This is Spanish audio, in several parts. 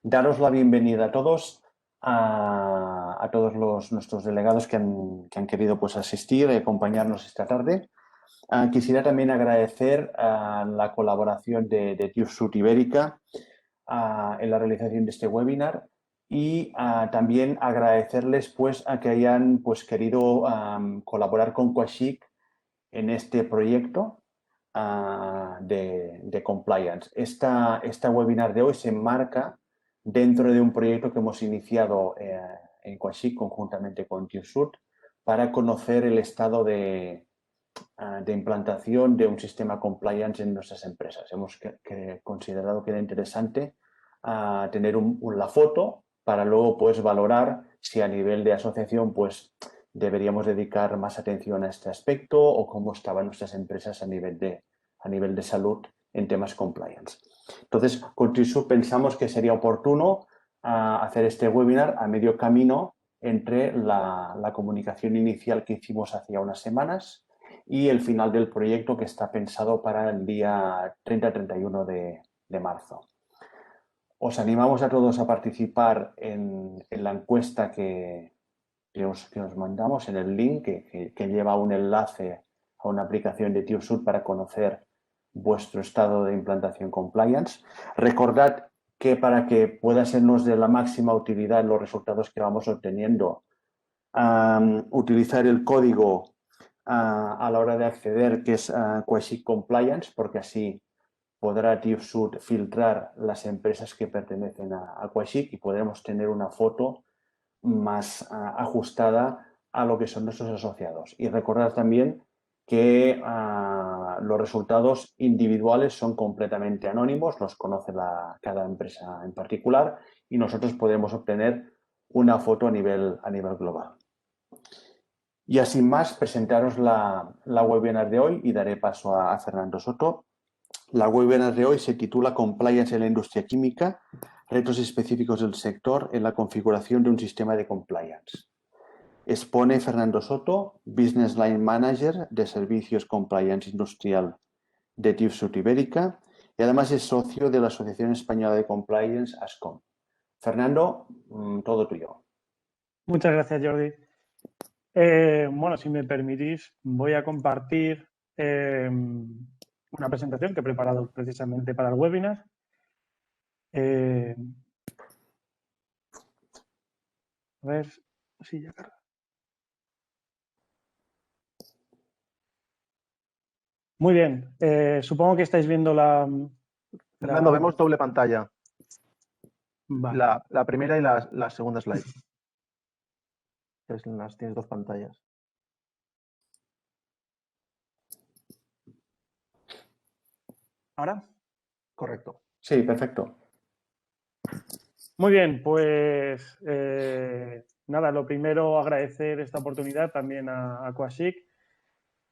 daros la bienvenida a todos, a todos nuestros delegados que han querido pues, asistir y acompañarnos esta tarde. Quisiera también agradecer la colaboración de TÜV Ibérica en la realización de este webinar y también agradecerles pues, a que hayan pues, querido colaborar con Quashic en este proyecto de compliance. Esta webinar de hoy se enmarca dentro de un proyecto que hemos iniciado en Quashic conjuntamente con TÜV para conocer el estado de implantación de un sistema compliance en nuestras empresas. Hemos considerado que era interesante tener la foto para luego pues, valorar si a nivel de asociación pues, deberíamos dedicar más atención a este aspecto o cómo estaban nuestras empresas a nivel de salud en temas compliance. Entonces, con TÜV pensamos que sería oportuno hacer este webinar a medio camino entre la comunicación inicial que hicimos hace unas semanas y el final del proyecto que está pensado para el día 30-31 de marzo. Os animamos a todos a participar en la encuesta que os mandamos, en el link que lleva un enlace a una aplicación de TÜV para conocer vuestro estado de implantación compliance. Recordad que para que pueda sernos de la máxima utilidad los resultados que vamos obteniendo, utilizar el código a la hora de acceder, que es Quashic Compliance, porque así podrá TÜV filtrar las empresas que pertenecen a Quashic y podremos tener una foto más ajustada a lo que son nuestros asociados. Y recordad también que los resultados individuales son completamente anónimos, los conoce cada empresa en particular y nosotros podemos obtener una foto a nivel global. Y así más, presentaros la webinar de hoy y daré paso a Fernando Soto. La webinar de hoy se titula Compliance en la industria química, retos específicos del sector en la configuración de un sistema de compliance. Expone Fernando Soto, Business Line Manager de Servicios Compliance Industrial de TÜV Ibérica y además es socio de la Asociación Española de Compliance, ASCOM. Fernando, todo tuyo. Muchas gracias, Jordi. Bueno, si me permitís, voy a compartir una presentación que he preparado precisamente para el webinar. A ver si ya carga. Muy bien. Supongo que estáis viendo Fernando, vemos doble pantalla. Vale. La primera y la segunda slide. Tienes dos pantallas. ¿Ahora? Correcto. Sí, perfecto. Muy bien, pues nada, lo primero agradecer esta oportunidad también a Quashic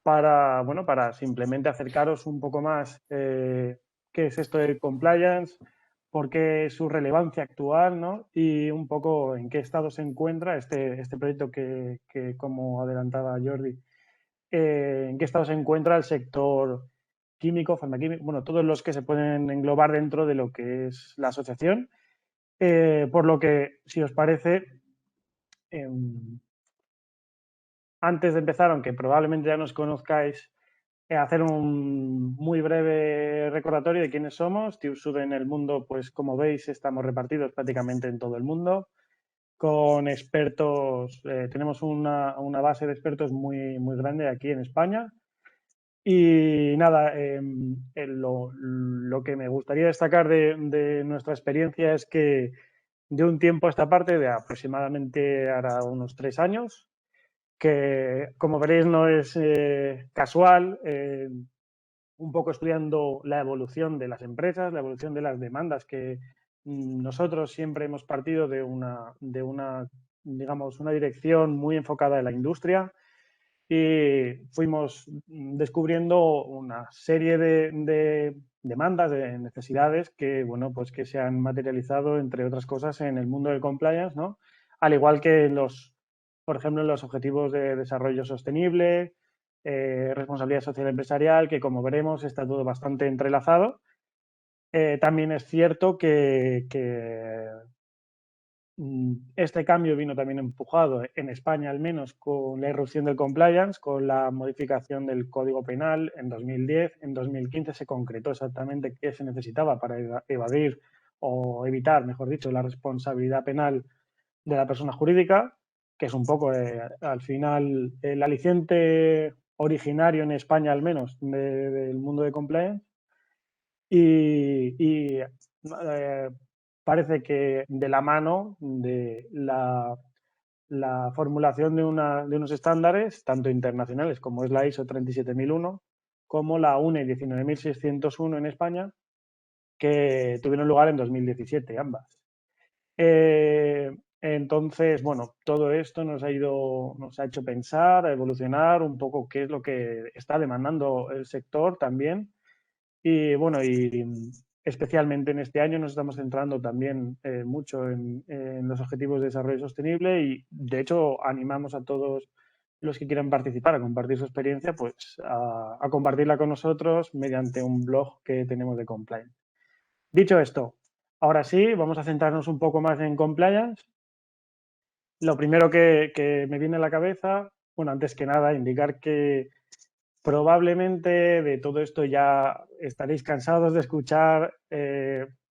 para simplemente acercaros un poco más qué es esto de compliance, por qué su relevancia actual, ¿no? Y un poco en qué estado se encuentra este proyecto que como adelantaba Jordi, en qué estado se encuentra el sector químico, farmaquímico, bueno, todos los que se pueden englobar dentro de lo que es la asociación. Por lo que, si os parece, antes de empezar, aunque probablemente ya nos conozcáis, hacer un muy breve recordatorio de quiénes somos. TÜV en el mundo, pues como veis, estamos repartidos prácticamente en todo el mundo, con expertos, tenemos una base de expertos muy, muy grande aquí en España. Y nada, lo que me gustaría destacar de nuestra experiencia es que de un tiempo a esta parte, de aproximadamente ahora unos 3 años, que como veréis no es casual, un poco estudiando la evolución de las empresas, la evolución de las demandas, que nosotros siempre hemos partido de una digamos, una dirección muy enfocada en la industria y fuimos descubriendo una serie de demandas, de necesidades que, bueno, pues que se han materializado, entre otras cosas, en el mundo del compliance, ¿no? Al igual que por ejemplo, en los objetivos de desarrollo sostenible, responsabilidad social empresarial, que como veremos está todo bastante entrelazado. También es cierto que este cambio vino también empujado, en España al menos, con la irrupción del compliance, con la modificación del Código Penal en 2010. En 2015 se concretó exactamente qué se necesitaba para evadir o evitar, mejor dicho, la responsabilidad penal de la persona jurídica, que es un poco, al final, el aliciente originario en España al menos del mundo de compliance. Y parece que de la mano de la formulación de unos estándares, tanto internacionales como es la ISO 37001, como la UNE 19601 en España, que tuvieron lugar en 2017, ambas. Entonces, bueno, todo esto nos ha hecho pensar, a evolucionar un poco qué es lo que está demandando el sector también. Y bueno, y especialmente en este año nos estamos centrando también mucho en los objetivos de desarrollo sostenible y de hecho animamos a todos los que quieran participar a compartir su experiencia, pues a compartirla con nosotros mediante un blog que tenemos de compliance. Dicho esto, ahora sí, vamos a centrarnos un poco más en compliance. Lo primero que me viene a la cabeza, bueno, antes que nada, indicar que probablemente de todo esto ya estaréis cansados de escuchar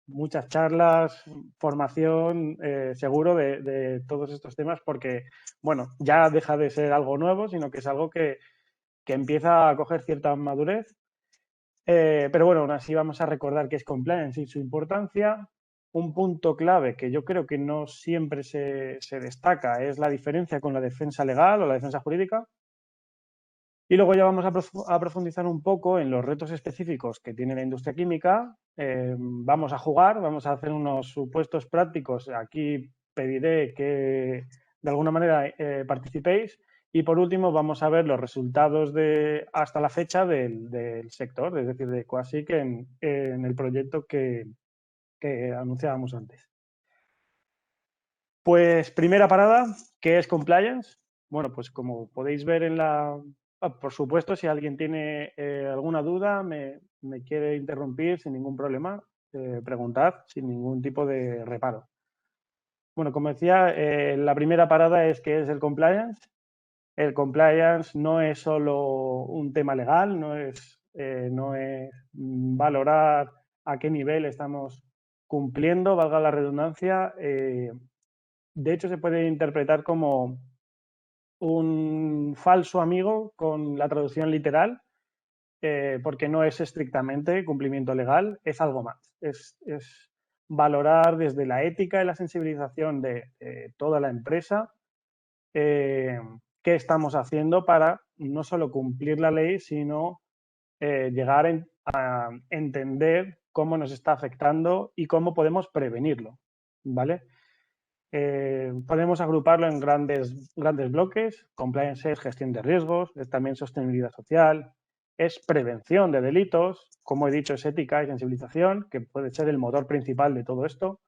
muchas charlas, formación, seguro de todos estos temas, porque, bueno, ya deja de ser algo nuevo, sino que es algo que empieza a coger cierta madurez. Pero bueno, aún así vamos a recordar qué es compliance y su importancia. Un punto clave que yo creo que no siempre se destaca es la diferencia con la defensa legal o la defensa jurídica. Y luego ya vamos a profundizar un poco en los retos específicos que tiene la industria química. Vamos a jugar, vamos a hacer unos supuestos prácticos. Aquí pediré que de alguna manera participéis. Y por último vamos a ver los resultados hasta la fecha del sector, es decir, de Quasic en el proyecto que anunciábamos antes. Pues primera parada, ¿qué es compliance? Bueno, pues como podéis ver en la... por supuesto, si alguien tiene alguna duda, me quiere interrumpir sin ningún problema, preguntad sin ningún tipo de reparo. Bueno, como decía, la primera parada es ¿qué es el compliance? El compliance no es solo un tema legal, no es valorar a qué nivel estamos cumpliendo, valga la redundancia. De hecho, se puede interpretar como un falso amigo con la traducción literal, porque no es estrictamente cumplimiento legal, es algo más. Es valorar desde la ética y la sensibilización de toda la empresa qué estamos haciendo para no solo cumplir la ley, sino llegar a entender cómo nos está afectando y cómo podemos prevenirlo, ¿vale? Podemos agruparlo en grandes bloques. Compliance es gestión de riesgos, es también sostenibilidad social, es prevención de delitos, como he dicho, es ética y sensibilización, que puede ser el motor principal de todo esto.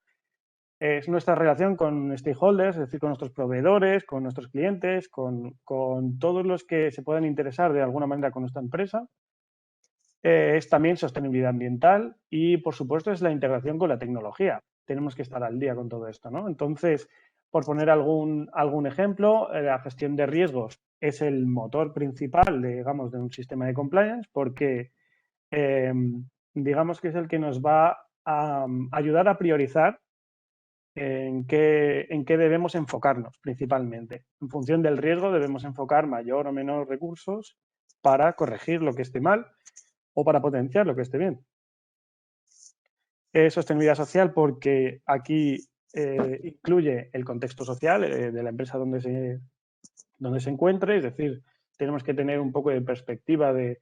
Es nuestra relación con stakeholders, es decir, con nuestros proveedores, con nuestros clientes, con todos los que se puedan interesar de alguna manera con nuestra empresa. Es también sostenibilidad ambiental y, por supuesto, es la integración con la tecnología. Tenemos que estar al día con todo esto, ¿no? Entonces, por poner algún ejemplo, la gestión de riesgos es el motor principal, digamos, de un sistema de compliance porque, digamos que es el que nos va a ayudar a priorizar en qué debemos enfocarnos principalmente. En función del riesgo debemos enfocar mayor o menor recursos para corregir lo que esté mal o para potenciar lo que esté bien. Sostenibilidad social porque aquí incluye el contexto social de la empresa donde se encuentre, es decir, tenemos que tener un poco de perspectiva de,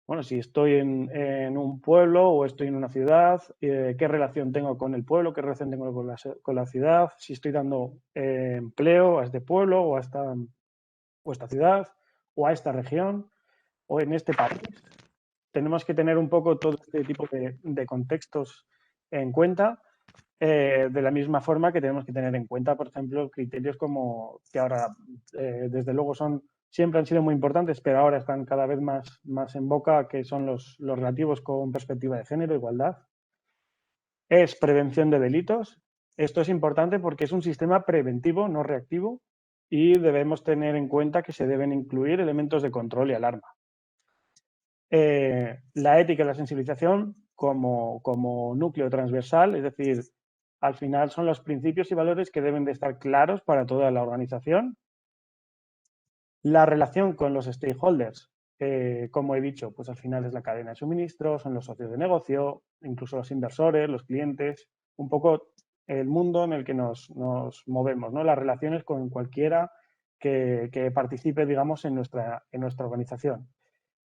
bueno, si estoy en un pueblo o estoy en una ciudad, qué relación tengo con el pueblo, qué relación tengo con la ciudad, si estoy dando empleo a este pueblo o a esta ciudad o a esta región o en este país. Tenemos que tener un poco todo este tipo de contextos en cuenta, de la misma forma que tenemos que tener en cuenta, por ejemplo, criterios como que ahora, desde luego, siempre han sido muy importantes, pero ahora están cada vez más en boca, que son los relativos con perspectiva de género, igualdad. es prevención de delitos. Esto es importante porque es un sistema preventivo, no reactivo, y debemos tener en cuenta que se deben incluir elementos de control y alarma. La ética y la sensibilización como núcleo transversal, es decir, al final son los principios y valores que deben de estar claros para toda la organización. La relación con los stakeholders, como he dicho, pues al final es la cadena de suministro, son los socios de negocio, incluso los inversores, los clientes, un poco el mundo en el que nos movemos, ¿no? Las relaciones con cualquiera que participe, digamos, en nuestra organización.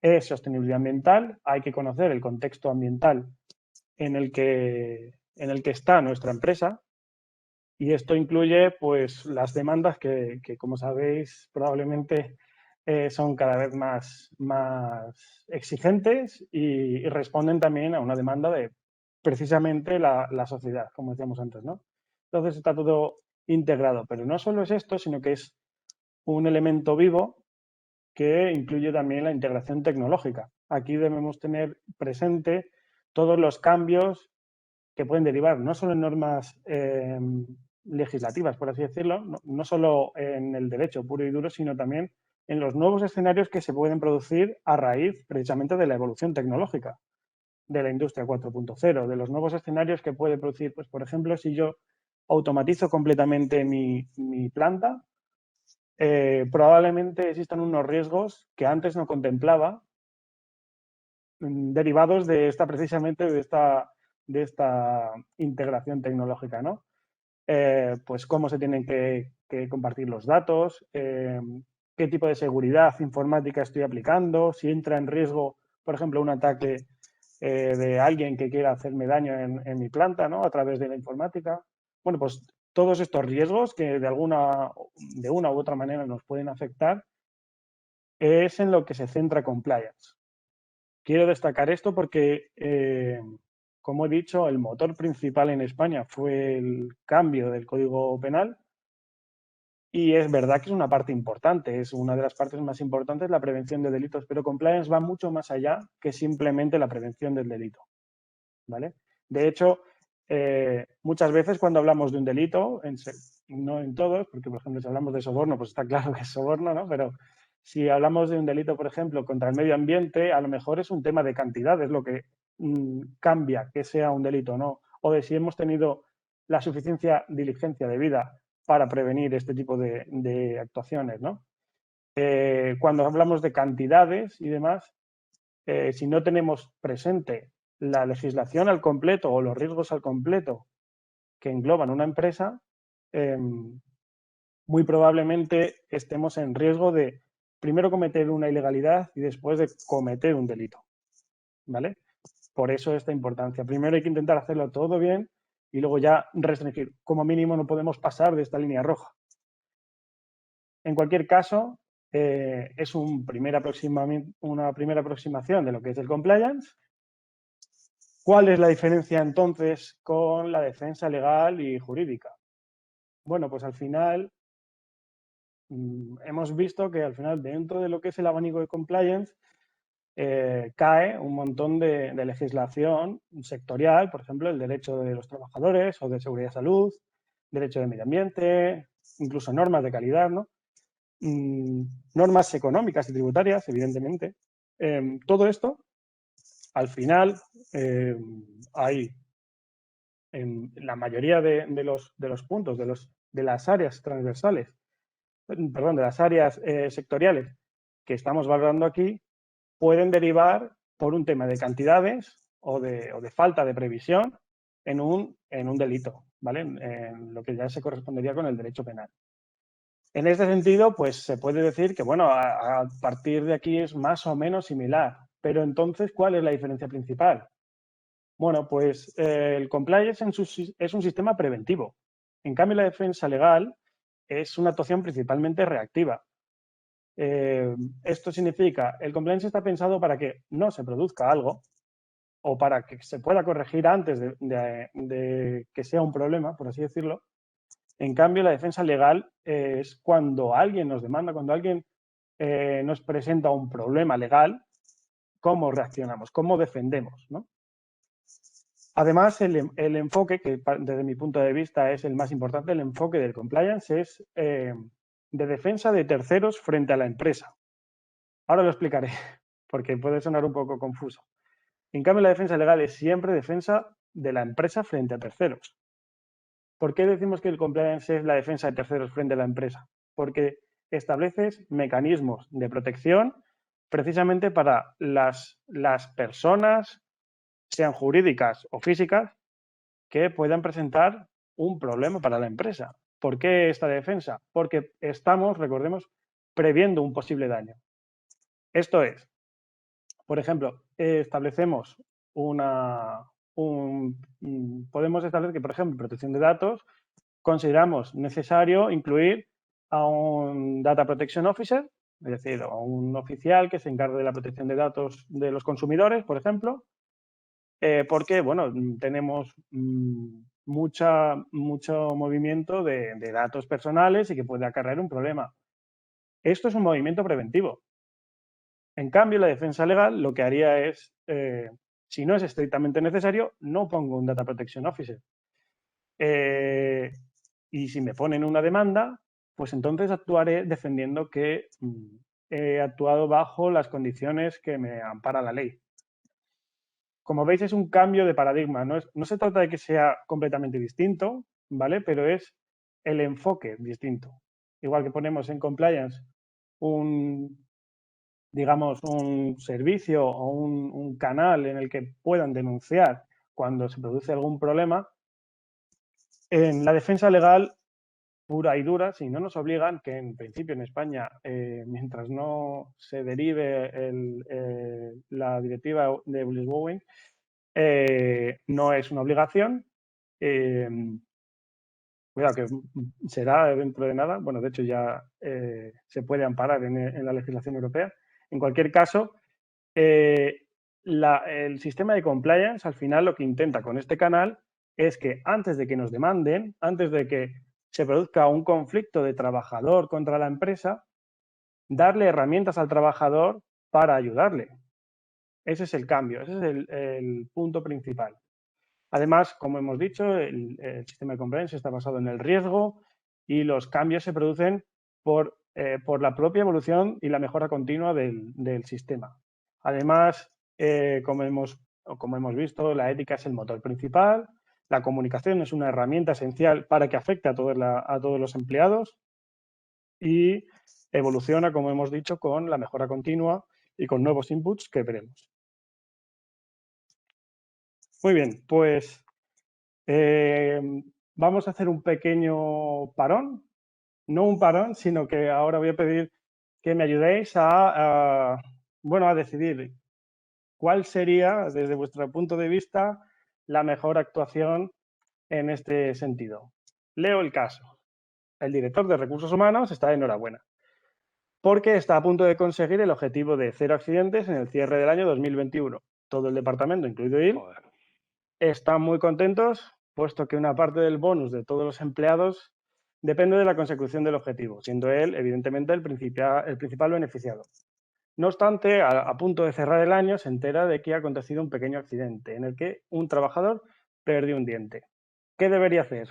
Es sostenibilidad ambiental, hay que conocer el contexto ambiental en el que está nuestra empresa, y esto incluye pues las demandas que como sabéis, probablemente son cada vez más exigentes y responden también a una demanda de precisamente la sociedad, como decíamos antes, ¿no? Entonces está todo integrado, pero no solo es esto, sino que es un elemento vivo que incluye también la integración tecnológica. Aquí debemos tener presente todos los cambios que pueden derivar no solo en normas legislativas, por así decirlo, no solo en el derecho puro y duro, sino también en los nuevos escenarios que se pueden producir a raíz precisamente de la evolución tecnológica, de la industria 4.0, de los nuevos escenarios que puede producir, pues por ejemplo, si yo automatizo completamente mi planta, probablemente existan unos riesgos que antes no contemplaba, derivados de precisamente de esta integración tecnológica, ¿no? Pues cómo se tienen que compartir los datos, qué tipo de seguridad informática estoy aplicando, si entra en riesgo, por ejemplo, un ataque de alguien que quiera hacerme daño en mi planta, ¿no? A través de la informática. Bueno, pues todos estos riesgos que de una u otra manera nos pueden afectar es en lo que se centra compliance. Quiero destacar esto porque, como he dicho, el motor principal en España fue el cambio del Código Penal y es verdad que es una parte importante, es una de las partes más importantes la prevención de delitos, pero compliance va mucho más allá que simplemente la prevención del delito, ¿vale? De hecho, muchas veces cuando hablamos de un delito, no en todos, porque por ejemplo si hablamos de soborno, pues está claro que es soborno, ¿no? Pero si hablamos de un delito, por ejemplo, contra el medio ambiente, a lo mejor es un tema de cantidad, es lo que cambia que sea un delito o no, o de si hemos tenido la suficiencia diligencia debida para prevenir este tipo de actuaciones, ¿no? Cuando hablamos de cantidades y demás, si no tenemos presente la legislación al completo o los riesgos al completo que engloban una empresa, muy probablemente estemos en riesgo de primero cometer una ilegalidad y después de cometer un delito, ¿vale? Por eso esta importancia. Primero hay que intentar hacerlo todo bien y luego ya restringir. Como mínimo no podemos pasar de esta línea roja. En cualquier caso, es una primera aproximación de lo que es el compliance. ¿Cuál es la diferencia entonces con la defensa legal y jurídica? Bueno, pues al final hemos visto que al final dentro de lo que es el abanico de compliance cae un montón de legislación sectorial, por ejemplo, el derecho de los trabajadores o de seguridad y salud, derecho de medio ambiente, incluso normas de calidad, ¿no? Normas económicas y tributarias, evidentemente. Todo esto, al final, hay en la mayoría de los puntos, de las áreas transversales, perdón, de las áreas sectoriales que estamos valorando aquí, pueden derivar por un tema de cantidades o de falta de previsión en un delito, ¿vale? En lo que ya se correspondería con el derecho penal. En este sentido, pues se puede decir que, bueno, a partir de aquí es más o menos similar. Pero entonces, ¿cuál es la diferencia principal? Bueno, pues el compliance es un sistema preventivo. En cambio, la defensa legal es una actuación principalmente reactiva. Esto significa, el compliance está pensado para que no se produzca algo o para que se pueda corregir antes de que sea un problema, por así decirlo. En cambio, la defensa legal es cuando alguien nos demanda, cuando alguien nos presenta un problema legal, cómo reaccionamos, cómo defendemos, ¿no? Además, el enfoque, que desde mi punto de vista es el más importante, el enfoque del compliance es de defensa de terceros frente a la empresa. Ahora lo explicaré, porque puede sonar un poco confuso. En cambio, la defensa legal es siempre defensa de la empresa frente a terceros. ¿Por qué decimos que el compliance es la defensa de terceros frente a la empresa? Porque estableces mecanismos de protección precisamente para las personas, sean jurídicas o físicas, que puedan presentar un problema para la empresa. ¿Por qué esta defensa? Porque estamos, recordemos, previendo un posible daño. Esto es, por ejemplo, establecemos podemos establecer que, por ejemplo, en protección de datos, consideramos necesario incluir a un Data Protection Officer, es decir, a un oficial que se encargue de la protección de datos de los consumidores, por ejemplo, porque, bueno, tenemos mucho movimiento de datos personales y que puede acarrear un problema. Esto es un movimiento preventivo. En cambio, la defensa legal lo que haría es, si no es estrictamente necesario, no pongo un Data Protection Officer. Y si me ponen una demanda, pues entonces actuaré defendiendo que he actuado bajo las condiciones que me ampara la ley. Como veis, es un cambio de paradigma. No se trata de que sea completamente distinto, ¿vale? Pero es el enfoque distinto. Igual que ponemos en compliance digamos, un servicio o un canal en el que puedan denunciar cuando se produce algún problema, en la defensa legal pura y dura, si no nos obligan, que en principio en España, mientras no se derive la directiva de whistleblowing, no es una obligación. Cuidado, que será dentro de nada. Bueno, de hecho ya se puede amparar en la legislación europea. En cualquier caso, el sistema de compliance, al final, lo que intenta con este canal es que antes de que nos demanden, antes de que se produzca un conflicto de trabajador contra la empresa, darle herramientas al trabajador para ayudarle. Ese es el cambio, ese es el punto principal. Además, como hemos dicho, el sistema de compliance está basado en el riesgo y los cambios se producen por la propia evolución y la mejora continua del sistema. Además, como hemos visto, la ética es el motor principal, la comunicación es una herramienta esencial para que afecte a todos los empleados y evoluciona, como hemos dicho, con la mejora continua y con nuevos inputs que veremos. Muy bien, pues vamos a hacer un pequeño parón. No un parón, sino que ahora voy a pedir que me ayudéis a decidir cuál sería, desde vuestro punto de vista, la mejor actuación en este sentido. Leo el caso. El director de Recursos Humanos está de enhorabuena, porque está a punto de conseguir el objetivo de 0 accidentes en el cierre del año 2021. Todo el departamento, incluido él, están muy contentos, puesto que una parte del bonus de todos los empleados depende de la consecución del objetivo, siendo él, evidentemente, el principal beneficiado. No obstante, a punto de cerrar el año, se entera de que ha acontecido un pequeño accidente en el que un trabajador perdió un diente. ¿Qué debería hacer?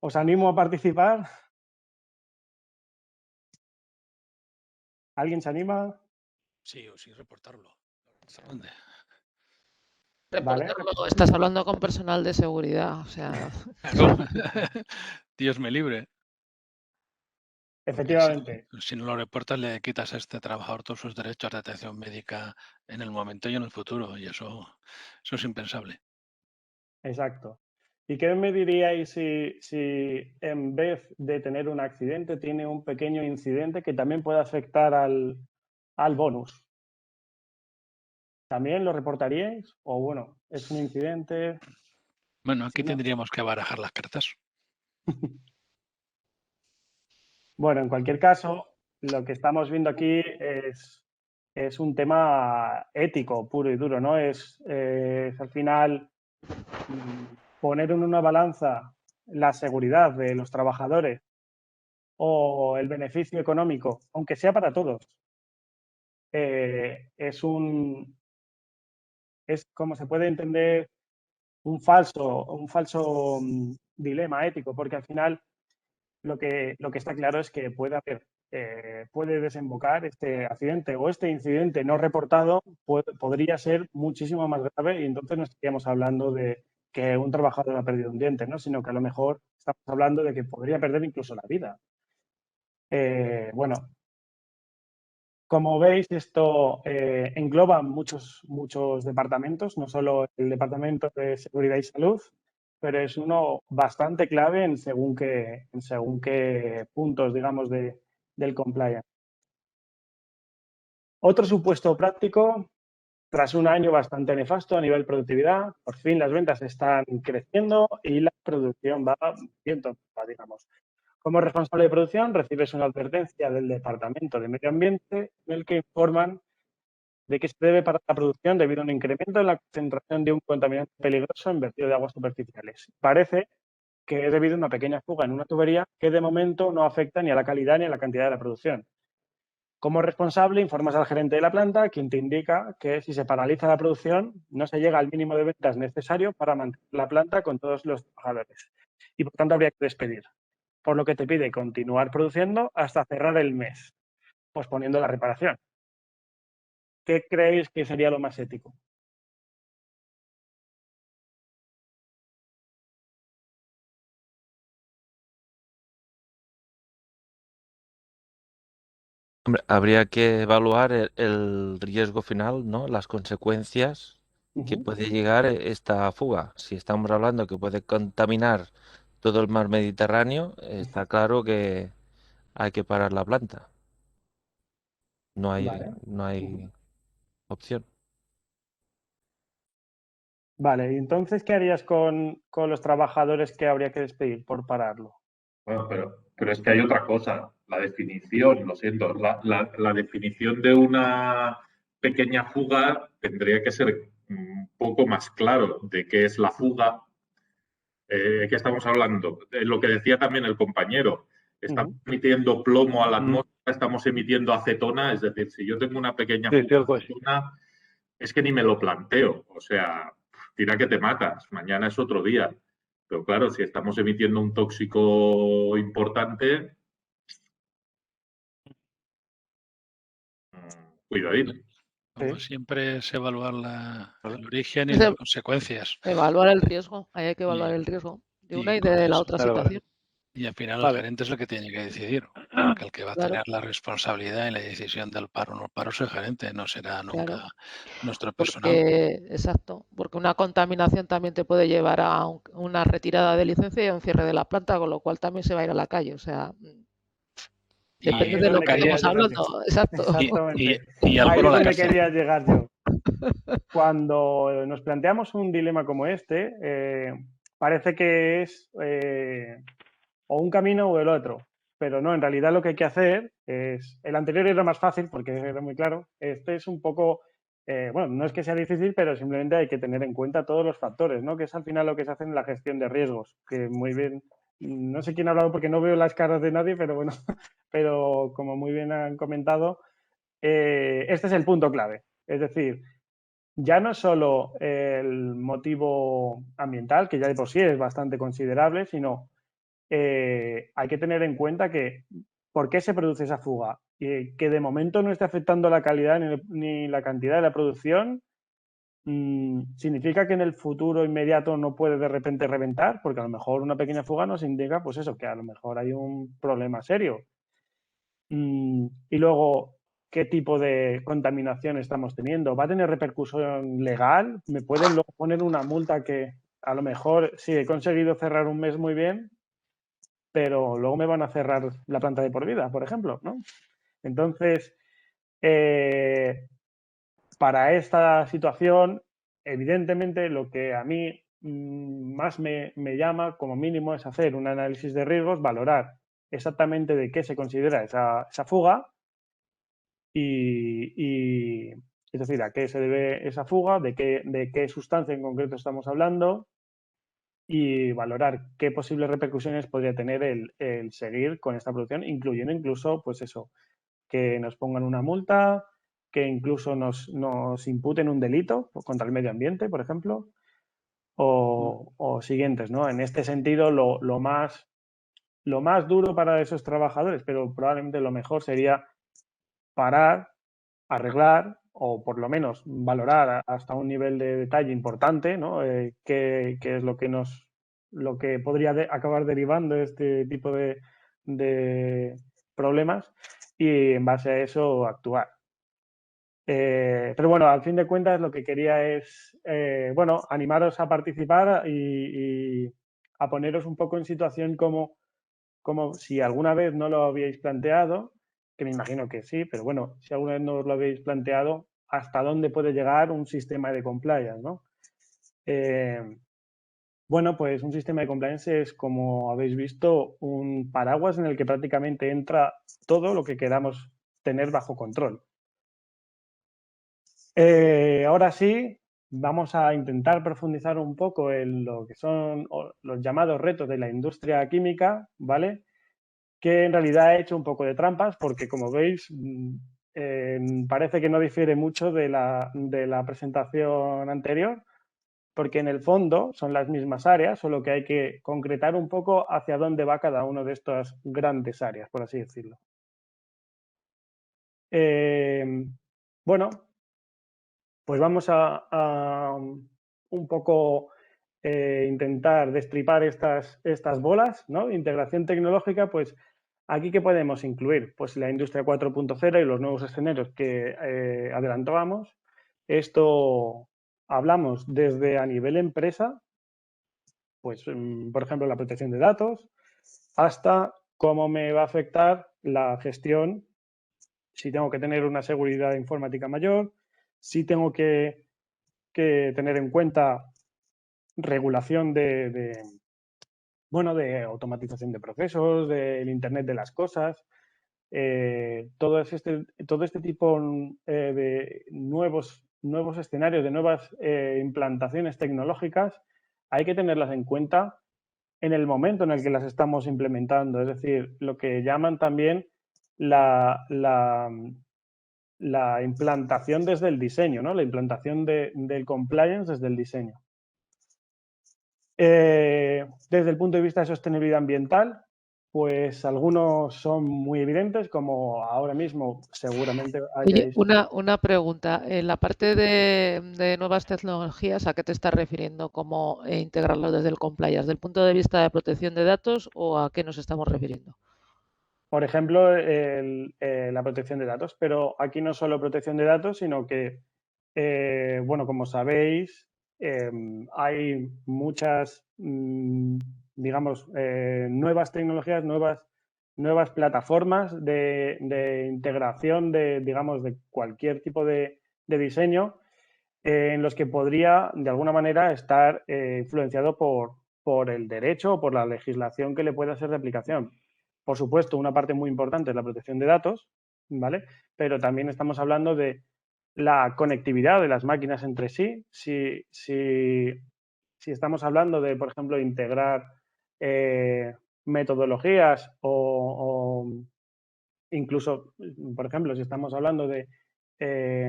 Os animo a participar. ¿Alguien se anima? Sí, o sí, reportarlo. ¿Dónde? Vale. Reportarlo, estás hablando con personal de seguridad, o sea. Claro. Dios me libre. Efectivamente. Si no lo reportas, le quitas a este trabajador todos sus derechos de atención médica en el momento y en el futuro, y eso es impensable. Exacto. ¿Y qué me diríais si en vez de tener un accidente tiene un pequeño incidente que también puede afectar al bonus? ¿También lo reportaríais? O bueno, es un incidente. Bueno, aquí Si no. tendríamos que barajar las cartas. Bueno, en cualquier caso, lo que estamos viendo aquí es un tema ético puro y duro, ¿no? Es al final poner en una balanza la seguridad de los trabajadores o el beneficio económico, aunque sea para todos, es un es como se puede entender un falso dilema ético, porque al final lo que está claro es que puede desembocar este accidente o este incidente no reportado podría ser muchísimo más grave y entonces no estaríamos hablando de que un trabajador ha perdido un diente, ¿no? Sino que a lo mejor estamos hablando de que podría perder incluso la vida. Bueno, como veis, esto engloba muchos departamentos, no solo el Departamento de Seguridad y Salud, pero es uno bastante clave en según qué puntos, digamos, del compliance. Otro supuesto práctico, tras un año bastante nefasto a nivel productividad, por fin las ventas están creciendo y la producción va viento, digamos. Como responsable de producción, recibes una advertencia del Departamento de Medio Ambiente en el que informan de que se debe parar la producción debido a un incremento en la concentración de un contaminante peligroso en vertido de aguas superficiales. Parece que es debido a una pequeña fuga en una tubería que de momento no afecta ni a la calidad ni a la cantidad de la producción. Como responsable, informas al gerente de la planta, quien te indica que si se paraliza la producción, no se llega al mínimo de ventas necesario para mantener la planta con todos los trabajadores y por tanto habría que despedir. Por lo que te pide continuar produciendo hasta cerrar el mes, posponiendo la reparación. ¿Qué creéis que sería lo más ético? Hombre, habría que evaluar el riesgo final, ¿no? Las consecuencias que puede llegar esta fuga. Si estamos hablando que puede contaminar todo el mar Mediterráneo, está claro que hay que parar la planta. No Vale. hay opción. Vale, y entonces, ¿qué harías con los trabajadores que habría que despedir por pararlo? Bueno, pero es que hay otra cosa, la definición, lo siento, la definición de una pequeña fuga tendría que ser un poco más claro de qué es la fuga, qué estamos hablando. Lo que decía también el compañero, estamos emitiendo plomo a la atmósfera, estamos emitiendo acetona, es decir, si yo tengo una pequeña fuga de acetona, es que ni me lo planteo, o sea, tira que te matas, mañana es otro día. Pero claro, si estamos emitiendo un tóxico importante, cuidadito. Como Sí. siempre es evaluar el origen y Es las consecuencias. evaluar el riesgo, hay que Y- evaluar el riesgo de y una y con de la eso- otra situación. Y al final el Vale. gerente es el que tiene que decidir, porque el que va a Claro. tener la responsabilidad en la decisión del paro o no paro es el gerente, no será nunca Claro. nuestro personal. Exacto, porque una contaminación también te puede llevar a una retirada de licencia y a un cierre de la planta, con lo cual también se va a ir a la calle. O sea, Y Ahí depende es de lo donde que quería estemos llegar yo. hablando. Exacto. Exactamente. y Ahí alguno es la donde cárcel. quería llegar yo. Cuando nos planteamos un dilema como este, parece que es o un camino o el otro. Pero no, en realidad lo que hay que hacer es. El anterior era más fácil porque era muy claro. Este es un poco. Bueno, no es que sea difícil, pero simplemente hay que tener en cuenta todos los factores, ¿no? Que es al final lo que se hace en la gestión de riesgos. Que muy bien. No sé quién ha hablado porque no veo las caras de nadie, pero bueno. Pero como muy bien han comentado, este es el punto clave. Es decir, ya no solo el motivo ambiental, que ya de por sí es bastante considerable, sino hay que tener en cuenta que por qué se produce esa fuga y que de momento no esté afectando la calidad ni la cantidad de la producción, significa que en el futuro inmediato no puede de repente reventar, porque a lo mejor una pequeña fuga nos indica, pues eso, que a lo mejor hay un problema serio. Y luego, ¿qué tipo de contaminación estamos teniendo? ¿Va a tener repercusión legal? ¿Me pueden luego poner una multa que a lo mejor sí he conseguido cerrar un mes muy bien, pero luego me van a cerrar la planta de por vida, por ejemplo, ¿no? Entonces, para esta situación, evidentemente lo que a mí más me llama como mínimo es hacer un análisis de riesgos, valorar exactamente de qué se considera esa fuga y es decir, a qué se debe esa fuga, de qué sustancia en concreto estamos hablando y valorar qué posibles repercusiones podría tener el seguir con esta producción, incluyendo incluso, pues eso, que nos pongan una multa que incluso nos imputen un delito contra el medio ambiente, por ejemplo, o siguientes, ¿no? En este sentido, lo más duro para esos trabajadores, pero probablemente lo mejor sería parar, arreglar o por lo menos valorar hasta un nivel de detalle importante, ¿no? Qué es lo que podría acabar derivando este tipo de problemas y en base a eso actuar. Pero bueno, al fin de cuentas lo que quería es, bueno, animaros a participar y a poneros un poco en situación como si alguna vez no lo habíais planteado, que me imagino que sí, pero bueno, si alguna vez no os lo habéis planteado, hasta dónde puede llegar un sistema de compliance, ¿no? Bueno, pues un sistema de compliance es, como habéis visto, un paraguas en el que prácticamente entra todo lo que queramos tener bajo control. Ahora sí, vamos a intentar profundizar un poco en lo que son los llamados retos de la industria química, ¿vale? Que en realidad he hecho un poco de trampas porque, como veis, parece que no difiere mucho de la presentación anterior, porque en el fondo son las mismas áreas, solo que hay que concretar un poco hacia dónde va cada una de estas grandes áreas, por así decirlo. Bueno, pues vamos a un poco intentar destripar estas bolas, ¿no? Integración tecnológica, pues aquí ¿qué podemos incluir? Pues la industria 4.0 y los nuevos escenarios que adelantábamos. Esto hablamos desde a nivel empresa, pues por ejemplo la protección de datos, hasta cómo me va a afectar la gestión, si tengo que tener una seguridad informática mayor, si tengo que tener en cuenta regulación de automatización de procesos, del Internet de las cosas, todo este tipo de nuevos escenarios, de nuevas implantaciones tecnológicas, hay que tenerlas en cuenta en el momento en el que las estamos implementando. Es decir, lo que llaman también la implantación desde el diseño, ¿no? La implantación del compliance desde el diseño. Desde el punto de vista de sostenibilidad ambiental, pues algunos son muy evidentes, como ahora mismo seguramente Oye, hayáis... una pregunta. En la parte de nuevas tecnologías, ¿a qué te estás refiriendo? ¿Cómo integrarlo desde el compliance? ¿Desde el punto de vista de protección de datos o a qué nos estamos refiriendo? Por ejemplo, la protección de datos, pero aquí no solo protección de datos, sino que, bueno, como sabéis, hay muchas, digamos, nuevas tecnologías, nuevas plataformas de integración digamos, de cualquier tipo de diseño en los que podría, de alguna manera, estar influenciado por el derecho o por la legislación que le pueda ser de aplicación. Por supuesto, una parte muy importante es la protección de datos, ¿vale? Pero también estamos hablando de la conectividad de las máquinas entre sí. Si estamos hablando de, por ejemplo, integrar metodologías o incluso, por ejemplo, si estamos hablando de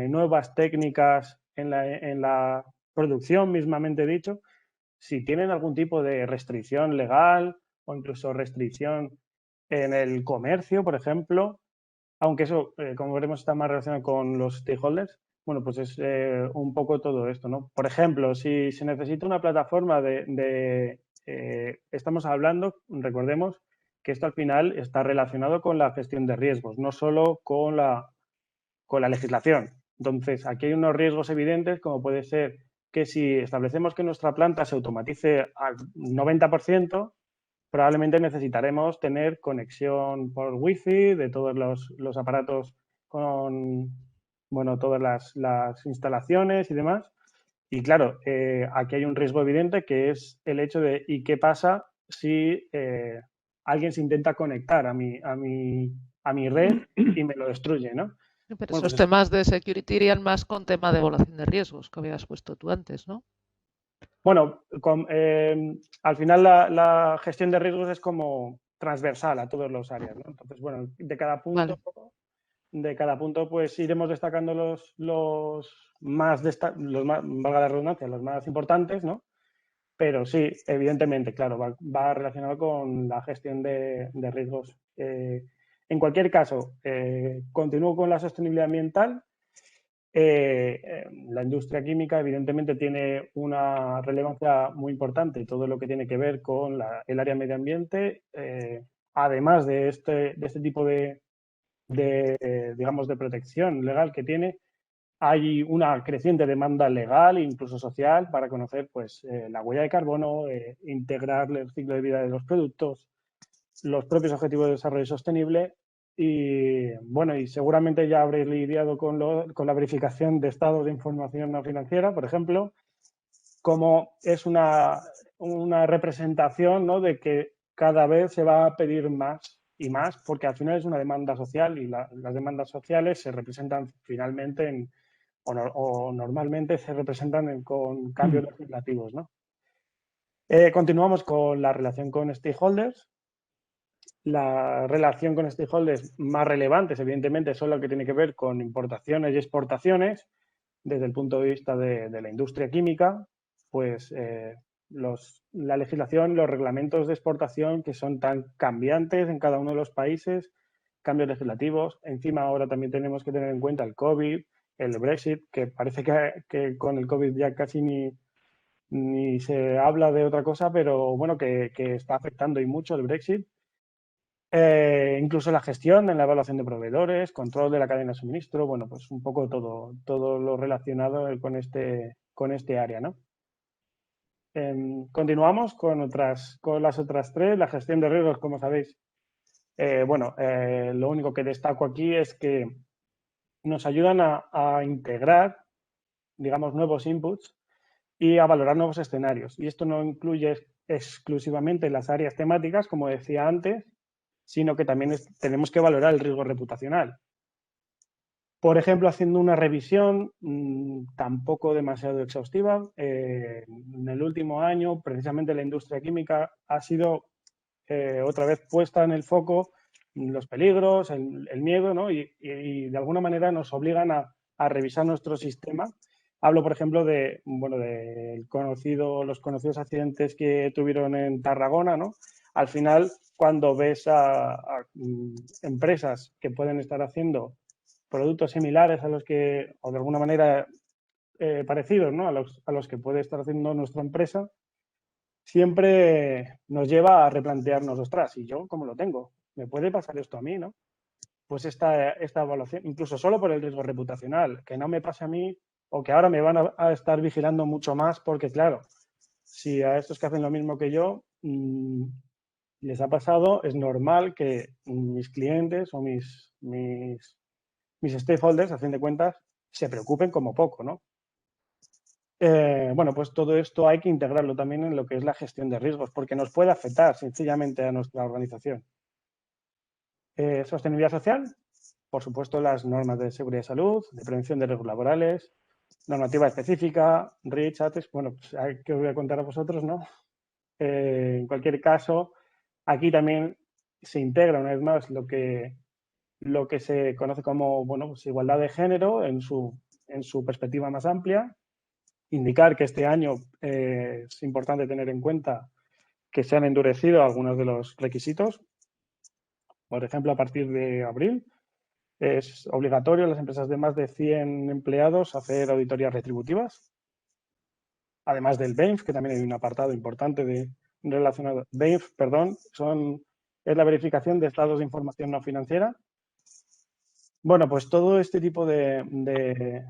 nuevas técnicas en la producción mismamente dicho, si tienen algún tipo de restricción legal o incluso restricción en el comercio, por ejemplo, aunque eso, como veremos, está más relacionado con los stakeholders, bueno, pues es un poco todo esto, ¿no? Por ejemplo, si se necesita una plataforma estamos hablando, recordemos, que esto al final está relacionado con la gestión de riesgos, no solo con la legislación. Entonces, aquí hay unos riesgos evidentes, como puede ser que si establecemos que nuestra planta se automatice al 90%, probablemente necesitaremos tener conexión por Wi-Fi de todos los aparatos con, bueno, todas las instalaciones y demás. Y claro, aquí hay un riesgo evidente que es el hecho de ¿y qué pasa si alguien se intenta conectar a mi red y me lo destruye, ¿no? Pero Bueno, esos pues temas de security irían más con tema de evaluación de riesgos que habías puesto tú antes, ¿no? bueno, al final la gestión de riesgos es como transversal a todas las áreas, ¿no? Entonces, bueno, de cada punto de cada punto, pues iremos destacando los más, valga la redundancia, los más importantes, ¿no? Pero sí, evidentemente, claro, va relacionado con la gestión de riesgos. En cualquier caso, continúo con la sostenibilidad ambiental. La industria química, evidentemente, tiene una relevancia muy importante, todo lo que tiene que ver con el área medio ambiente, además de este tipo digamos, de protección legal que tiene. Hay una creciente demanda legal e incluso social para conocer pues, la huella de carbono, integrar el ciclo de vida de los productos, los propios objetivos de desarrollo sostenible y, bueno, y seguramente ya habréis lidiado con la verificación de estados de información no financiera, por ejemplo, como es una representación, ¿no?, de que cada vez se va a pedir más y más, porque al final es una demanda social y las demandas sociales se representan finalmente o normalmente se representan con cambios legislativos, ¿no? Continuamos con la relación con stakeholders. La relación con stakeholders más relevantes, evidentemente, son lo que tiene que ver con importaciones y exportaciones. Desde el punto de vista de la industria química, pues la legislación, los reglamentos de exportación que son tan cambiantes en cada uno de los países, cambios legislativos. Encima ahora también tenemos que tener en cuenta el COVID, el Brexit, que parece que con el COVID ya casi ni se habla de otra cosa, pero bueno, que está afectando y mucho el Brexit. Incluso la gestión en la evaluación de proveedores, control de la cadena de suministro, bueno, pues un poco todo lo relacionado con este área, ¿no? Continuamos con las otras tres. La gestión de riesgos, como sabéis, lo único que destaco aquí es que nos ayudan a integrar, digamos, nuevos inputs y a valorar nuevos escenarios. Y esto no incluye exclusivamente las áreas temáticas, como decía antes, sino que también tenemos que valorar el riesgo reputacional. Por ejemplo, haciendo una revisión tampoco demasiado exhaustiva, en el último año, precisamente la industria química ha sido otra vez puesta en el foco los peligros, el miedo, ¿no? Y de alguna manera nos obligan a revisar nuestro sistema. Hablo, por ejemplo, de los conocidos accidentes que tuvieron en Tarragona, ¿no? Al final, cuando ves a empresas que pueden estar haciendo productos similares a los que, o de alguna manera parecidos, ¿no?, a los que puede estar haciendo nuestra empresa, siempre nos lleva a replantearnos, ostras, ¿y yo cómo lo tengo? ¿Me puede pasar esto a mí, no? Pues esta evaluación, incluso solo por el riesgo reputacional, que no me pase a mí o que ahora me van a estar vigilando mucho más porque, claro, si a estos que hacen lo mismo que yo les ha pasado, es normal que mis clientes o mis stakeholders, a fin de cuentas, se preocupen como poco, ¿no? Bueno, pues todo esto hay que integrarlo también en lo que es la gestión de riesgos, porque nos puede afectar sencillamente a nuestra organización. Sostenibilidad social, por supuesto, las normas de seguridad y salud, de prevención de riesgos laborales, normativa específica, REACH, ATEX, bueno, pues que os voy a contar a vosotros, ¿no? En cualquier caso, aquí también se integra una vez más lo que se conoce como, bueno, pues igualdad de género en su perspectiva más amplia. Indicar que este año es importante tener en cuenta que se han endurecido algunos de los requisitos. Por ejemplo, a partir de abril es obligatorio en las empresas de más de 100 empleados hacer auditorías retributivas. Además del BEINF, que también hay un apartado importante relacionado. BEINF, perdón, es la verificación de estados de información no financiera. Bueno, pues todo este tipo de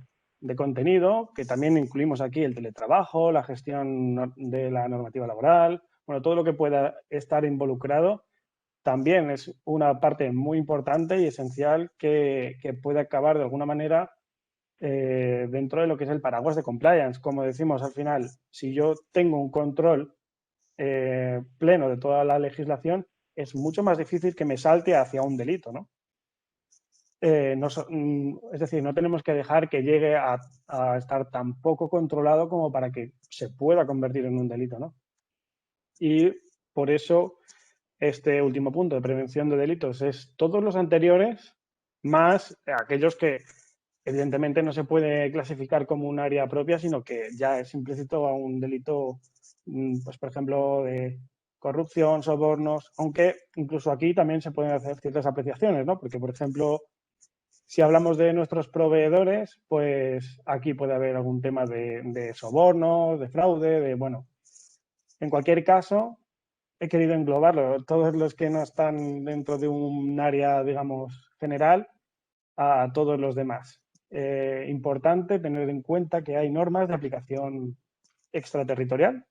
contenido, que también incluimos aquí el teletrabajo, la gestión de la normativa laboral, bueno, todo lo que pueda estar involucrado, también es una parte muy importante y esencial que puede acabar de alguna manera dentro de lo que es el paraguas de compliance. Como decimos al final, si yo tengo un control pleno de toda la legislación, es mucho más difícil que me salte hacia un delito, ¿no? Es decir, no tenemos que dejar que llegue a estar tan poco controlado como para que se pueda convertir en un delito, ¿no? Y por eso este último punto de prevención de delitos es todos los anteriores más aquellos que evidentemente no se puede clasificar como un área propia, sino que ya es implícito a un delito, pues por ejemplo, de corrupción, sobornos, aunque incluso aquí también se pueden hacer ciertas apreciaciones, ¿no? Porque, por ejemplo, si hablamos de nuestros proveedores, pues aquí puede haber algún tema de soborno, de fraude, de, bueno, en cualquier caso, he querido englobarlo, todos los que no están dentro de un área, digamos, general, a todos los demás. Importante tener en cuenta que hay normas de aplicación extraterritorial,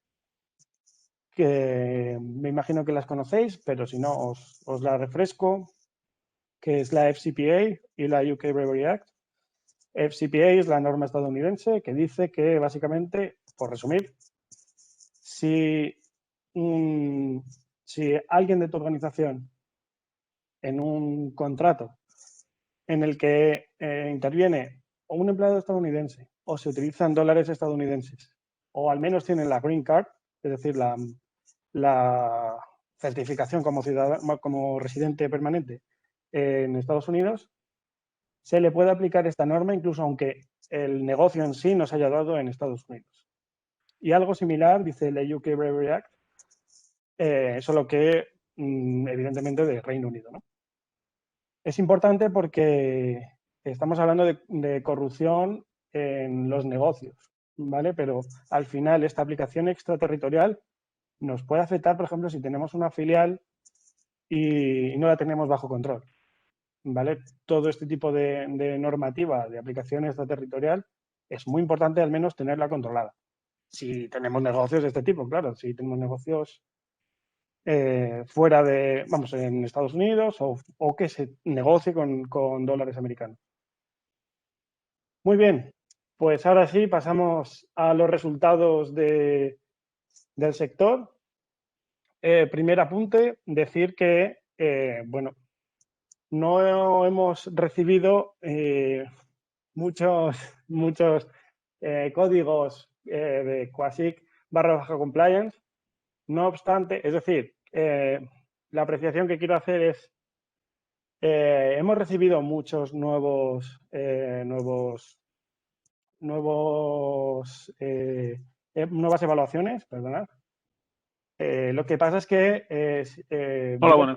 que me imagino que las conocéis, pero si no, os la refresco, que es la FCPA y la UK Bribery Act. FCPA es la norma estadounidense que dice que, básicamente, por resumir, si alguien de tu organización en un contrato en el que interviene o un empleado estadounidense o se utilizan dólares estadounidenses o al menos tienen la green card, es decir, la certificación como ciudadano, como residente permanente en Estados Unidos, se le puede aplicar esta norma incluso aunque el negocio en sí no se haya dado en Estados Unidos. Y algo similar dice la UK Bribery Act, solo que evidentemente de Reino Unido, ¿no? Es importante porque estamos hablando de corrupción en los negocios, ¿vale? Pero al final esta aplicación extraterritorial nos puede afectar, por ejemplo, si tenemos una filial y no la tenemos bajo control, ¿vale? Todo este tipo de normativa de aplicación extraterritorial es muy importante al menos tenerla controlada. Si tenemos negocios de este tipo, claro, si tenemos negocios fuera de, vamos, en Estados Unidos o que se negocie con dólares americanos. Muy bien, pues ahora sí pasamos a los resultados del sector. Primer apunte, decir que, bueno, no hemos recibido muchos códigos de QASIC/compliance. No obstante, es decir, la apreciación que quiero hacer es, hemos recibido muchos nuevas evaluaciones, perdonad. Lo que pasa es que Hola,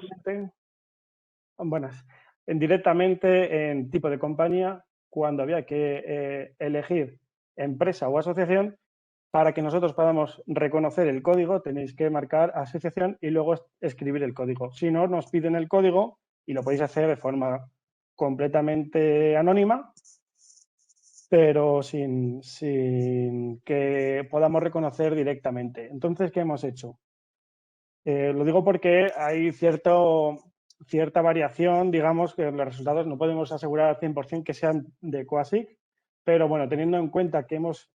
buenas. Directamente en tipo de compañía, cuando había que elegir empresa o asociación, para que nosotros podamos reconocer el código, tenéis que marcar asociación y luego escribir el código. Si no, nos piden el código y lo podéis hacer de forma completamente anónima, pero sin que podamos reconocer directamente. Entonces, ¿qué hemos hecho? Lo digo porque hay cierta variación, digamos, que los resultados no podemos asegurar al 100% que sean de QASIC, pero bueno, teniendo en cuenta que hemos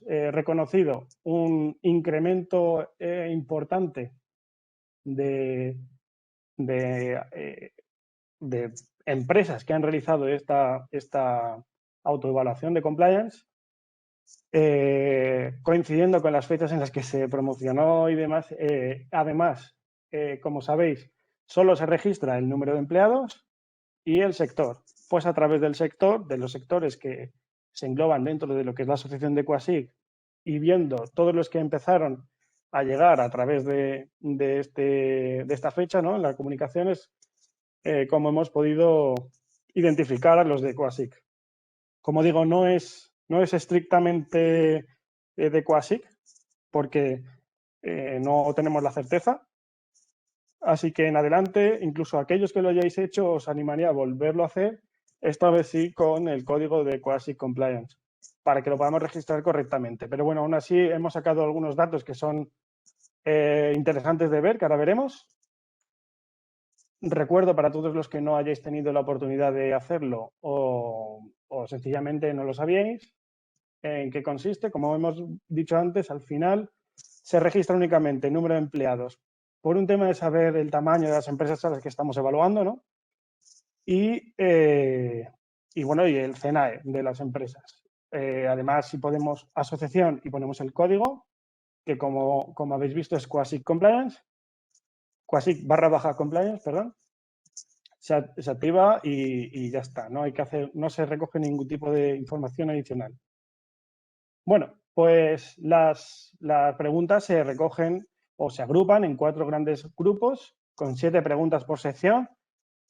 reconocido un incremento importante de empresas que han realizado esta autoevaluación de compliance, coincidiendo con las fechas en las que se promocionó y demás. Además, como sabéis, solo se registra el número de empleados y el sector. Pues a través del sector, de los sectores que se engloban dentro de lo que es la asociación de QASIC y viendo todos los que empezaron a llegar a través de esta fecha, ¿no? En las comunicaciones, como hemos podido identificar a los de QASIC. Como digo, no es estrictamente de QASIC porque no tenemos la certeza. Así que en adelante, incluso aquellos que lo hayáis hecho, os animaría a volverlo a hacer, esta vez sí con el código de QASIC Compliance, para que lo podamos registrar correctamente. Pero bueno, aún así hemos sacado algunos datos que son interesantes de ver, que ahora veremos. Recuerdo para todos los que no hayáis tenido la oportunidad de hacerlo o sencillamente no lo sabíais, en qué consiste. Como hemos dicho antes, al final se registra únicamente el número de empleados por un tema de saber el tamaño de las empresas a las que estamos evaluando, ¿no? Y bueno, y el CNAE de las empresas. Además, si podemos asociación y ponemos el código, que como habéis visto es QASIC Compliance, QASIC /compliance, perdón. se activa y ya está. No hay que hacer, no se recoge ningún tipo de información adicional. Bueno, pues las preguntas se recogen o se agrupan en 4 grandes grupos con 7 preguntas por sección.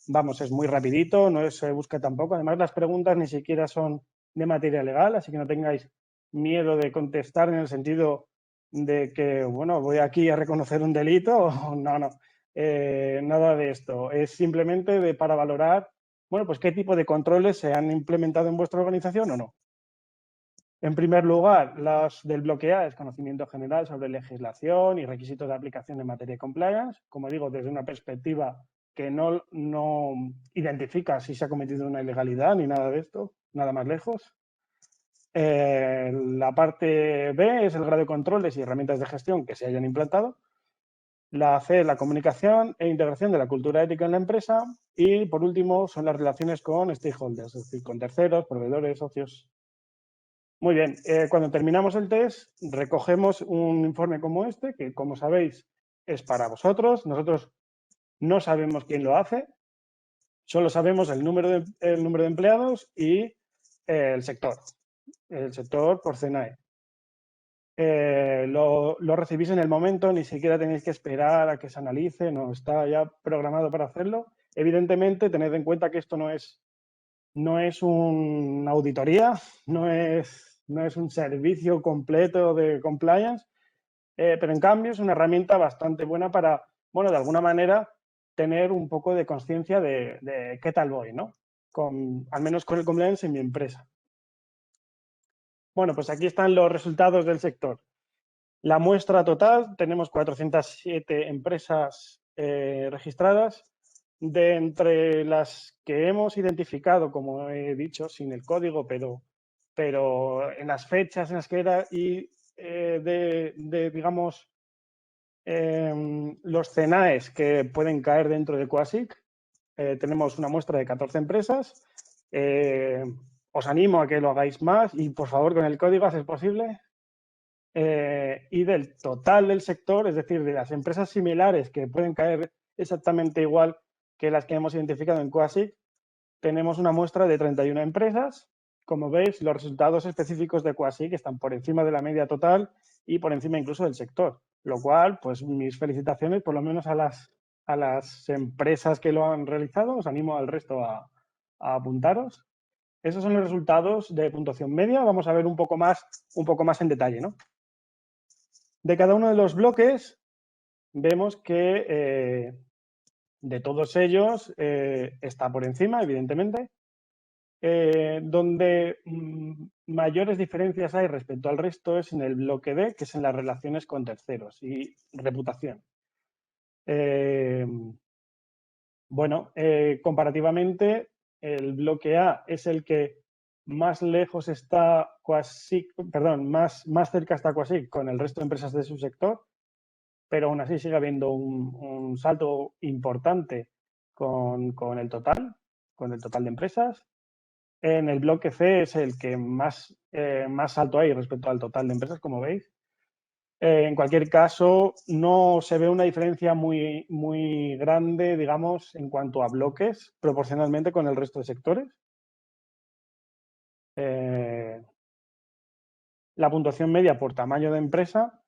Vamos, es muy rapidito, no se busca tampoco. Además, las preguntas ni siquiera son de materia legal, así que no tengáis miedo de contestar en el sentido de que, bueno, voy aquí a reconocer un delito. No, no, nada de esto. Es simplemente para valorar, bueno, pues qué tipo de controles se han implementado en vuestra organización o no. En primer lugar, las del bloque A es conocimiento general sobre legislación y requisitos de aplicación en materia de compliance. Como digo, desde una perspectiva que no identifica si se ha cometido una ilegalidad ni nada de esto, nada más lejos. La parte B es el grado de controles y herramientas de gestión que se hayan implantado. La C es la comunicación e integración de la cultura ética en la empresa. Y, por último, son las relaciones con stakeholders, es decir, con terceros, proveedores, socios. Muy bien, cuando terminamos el test, recogemos un informe como este, que, como sabéis, es para vosotros. Nosotros no sabemos quién lo hace, solo sabemos el número de empleados y el sector por CNAE. Lo recibís en el momento, ni siquiera tenéis que esperar a que se analice, no, está ya programado para hacerlo. Evidentemente, tened en cuenta que esto no es una auditoría, no es un servicio completo de compliance, pero en cambio es una herramienta bastante buena para, bueno, de alguna manera tener un poco de conciencia de qué tal voy, ¿no? Al menos con el compliance en mi empresa. Bueno, pues aquí están los resultados del sector. La muestra total, tenemos 407 empresas registradas. De entre las que hemos identificado, como he dicho, sin el código, pero en las fechas en las que era y digamos, los CNAEs que pueden caer dentro de QASIC, tenemos una muestra de 14 empresas. Os animo a que lo hagáis más y, por favor, con el código, a ser posible. Y del total del sector, es decir, de las empresas similares que pueden caer exactamente igual que las que hemos identificado en QASIC, tenemos una muestra de 31 empresas. Como veis, los resultados específicos de QASIC están por encima de la media total y por encima incluso del sector, lo cual, pues mis felicitaciones por lo menos a las empresas que lo han realizado. Os animo al resto a apuntaros. Esos son los resultados de puntuación media. Vamos a ver un poco más en detalle, ¿no? De cada uno de los bloques vemos que de todos ellos está por encima, evidentemente. Donde mayores diferencias hay respecto al resto es en el bloque B, que es en las relaciones con terceros y reputación. Bueno, comparativamente, el bloque A es el que más lejos está QASIC, perdón, más cerca está QASIC con el resto de empresas de su sector, pero aún así sigue habiendo un salto importante con el total de empresas. En el bloque C es el que más alto hay respecto al total de empresas, como veis. En cualquier caso, no se ve una diferencia muy, muy grande, digamos, en cuanto a bloques, proporcionalmente con el resto de sectores. La puntuación media por tamaño de empresa,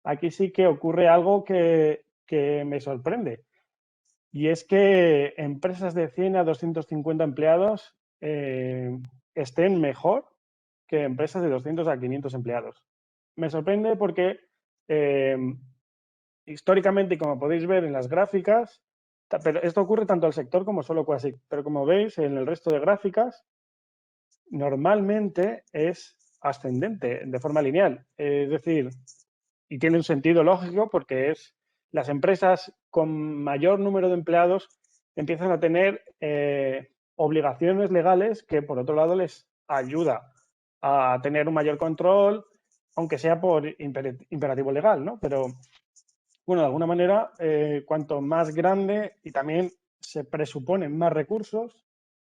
aquí sí que ocurre algo que me sorprende. Y es que empresas de 100 a 250 empleados estén mejor que empresas de 200 a 500 empleados. Me sorprende porque históricamente, y como podéis ver en las gráficas, pero esto ocurre tanto al sector como solo QASIC, pero como veis en el resto de gráficas, normalmente es ascendente de forma lineal. Es decir, y tiene un sentido lógico porque las empresas con mayor número de empleados empiezan a tener obligaciones legales que, por otro lado, les ayuda a tener un mayor control, aunque sea por imperativo legal, ¿no? Pero, bueno, de alguna manera, cuanto más grande y también se presuponen más recursos,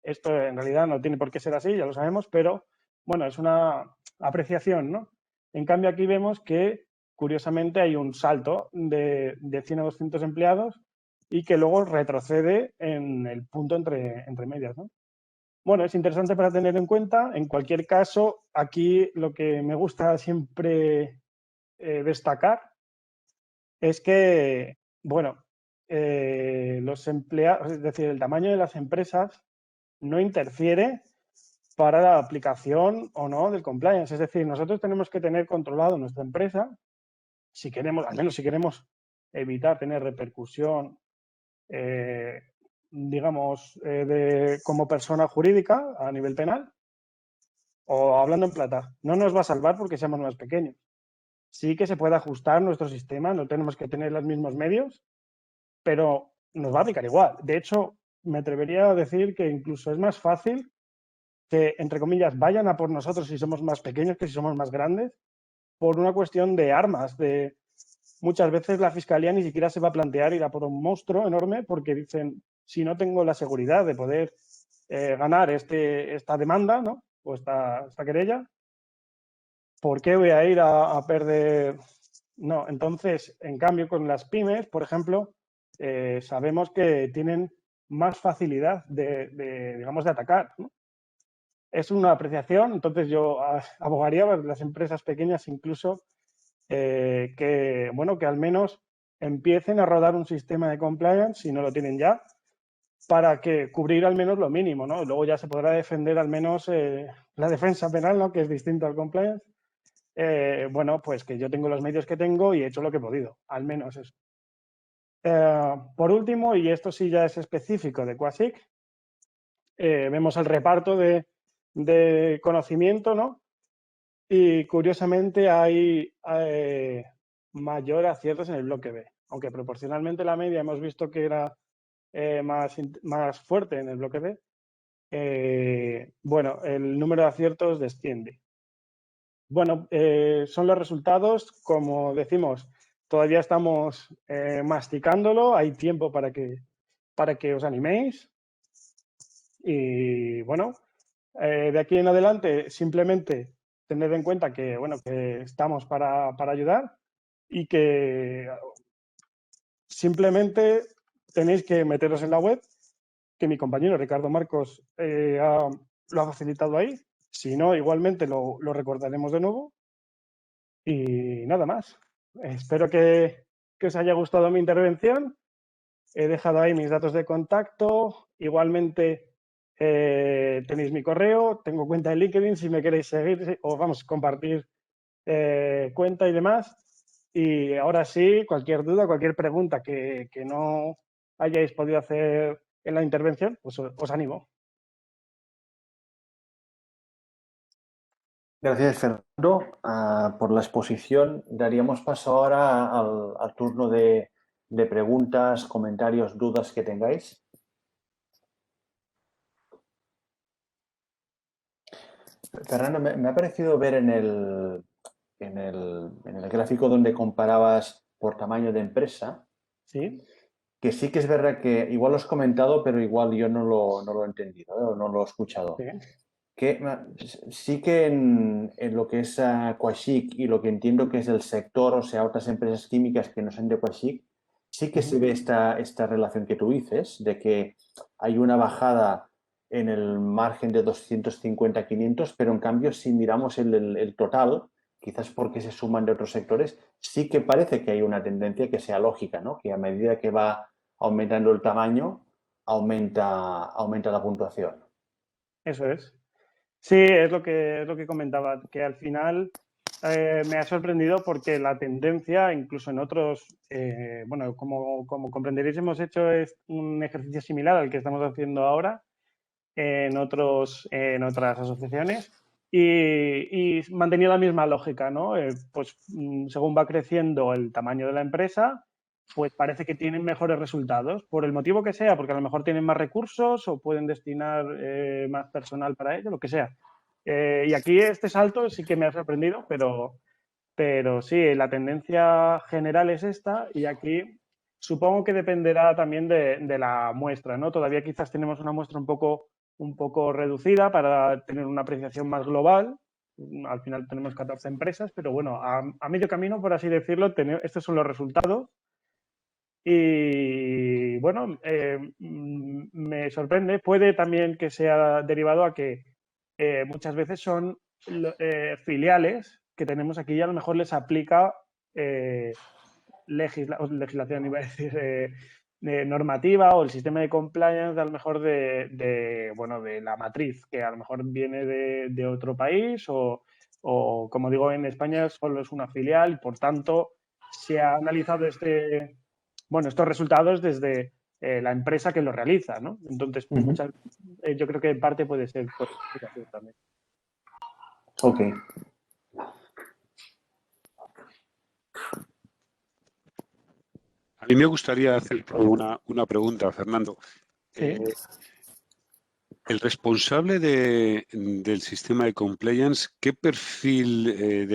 esto en realidad no tiene por qué ser así, ya lo sabemos, pero, bueno, es una apreciación, ¿no? En cambio, aquí vemos que, curiosamente, hay un salto de 100 a 200 empleados y que luego retrocede en el punto entre medias, ¿no? Bueno, es interesante para tener en cuenta. En cualquier caso, aquí lo que me gusta siempre destacar es que, bueno, los empleados, es decir, el tamaño de las empresas no interfiere para la aplicación o no del compliance. Es decir, nosotros tenemos que tener controlado nuestra empresa si queremos, al menos si queremos evitar tener repercusión, digamos, como persona jurídica a nivel penal, o hablando en plata, no nos va a salvar porque seamos más pequeños. Sí que se puede ajustar nuestro sistema, no tenemos que tener los mismos medios, pero nos va a aplicar igual. De hecho, me atrevería a decir que incluso es más fácil que, entre comillas, vayan a por nosotros si somos más pequeños que si somos más grandes, por una cuestión de armas. Muchas veces la fiscalía ni siquiera se va a plantear ir a por un monstruo enorme porque dicen, si no tengo la seguridad de poder ganar esta demanda, ¿no? O esta querella, ¿por qué voy a ir a perder? No, entonces, en cambio, con las pymes, por ejemplo, sabemos que tienen más facilidad digamos, de atacar, ¿no? Es una apreciación, entonces yo abogaría por las empresas pequeñas incluso que, bueno, que al menos empiecen a rodar un sistema de compliance, si no lo tienen ya, para que cubrir al menos lo mínimo, ¿no? Luego ya se podrá defender al menos la defensa penal, ¿no? Que es distinto al compliance. Bueno, pues que yo tengo los medios que tengo y he hecho lo que he podido, al menos eso. Por último, y esto sí ya es específico de QASIC, vemos el reparto de conocimiento, ¿no? Y curiosamente hay mayor aciertos en el bloque B, aunque proporcionalmente la media hemos visto que era más fuerte en el bloque B. Bueno, el número de aciertos desciende. Bueno, son los resultados, como decimos, todavía estamos masticándolo, hay tiempo para que os animéis. Y bueno, de aquí en adelante simplemente tened en cuenta que, bueno, que estamos para ayudar y que simplemente tenéis que meteros en la web, que mi compañero Ricardo Marcos lo ha facilitado ahí. Si no, igualmente lo recordaremos de nuevo. Y nada más. Espero que os haya gustado mi intervención. He dejado ahí mis datos de contacto. Igualmente tenéis mi correo, tengo cuenta de LinkedIn si me queréis seguir o vamos a compartir cuenta y demás. Y ahora sí, cualquier duda, cualquier pregunta que no hayáis podido hacer en la intervención, pues os animo. Gracias, Fernando, por la exposición. Daríamos paso ahora al turno de preguntas, comentarios, dudas que tengáis. Fernando, me ha parecido ver en el gráfico donde comparabas por tamaño de empresa, ¿Sí? que sí que es verdad que igual lo has comentado, pero igual yo no lo he entendido, o no lo he escuchado. Sí. Que sí que en lo que es QASIC y lo que entiendo que es el sector, o sea, otras empresas químicas que no son de QASIC, sí que se ve esta relación que tú dices, de que hay una bajada en el margen de 250-500, pero en cambio si miramos el total, quizás porque se suman de otros sectores, sí que parece que hay una tendencia que sea lógica, ¿no? Que a medida que va aumentando el tamaño, aumenta la puntuación. Eso es. Sí, es lo que comentaba, que al final me ha sorprendido porque la tendencia, incluso en otros, bueno, como comprenderéis, hemos hecho un ejercicio similar al que estamos haciendo ahora en otras asociaciones y mantenido la misma lógica, ¿no? Pues según va creciendo el tamaño de la empresa, pues parece que tienen mejores resultados, por el motivo que sea, porque a lo mejor tienen más recursos o pueden destinar más personal para ello, lo que sea. Y aquí este salto sí que me ha sorprendido, pero sí, la tendencia general es esta y aquí supongo que dependerá también de la muestra, ¿no? Todavía quizás tenemos una muestra un poco reducida para tener una apreciación más global. Al final tenemos 14 empresas, pero bueno, a medio camino, por así decirlo, estos son los resultados. Y bueno, me sorprende. Puede también que sea derivado a que muchas veces son filiales que tenemos aquí y a lo mejor les aplica legislación, iba a decir, normativa o el sistema de compliance a lo mejor bueno, de la matriz, que a lo mejor viene de otro país o, como digo, en España solo es una filial y por tanto se ha analizado estos resultados desde la empresa que lo realiza, ¿no? Entonces, yo creo que en parte puede ser por explicación también. Ok. A mí me gustaría hacer una pregunta, Fernando. Sí. El responsable del sistema de compliance, ¿qué perfil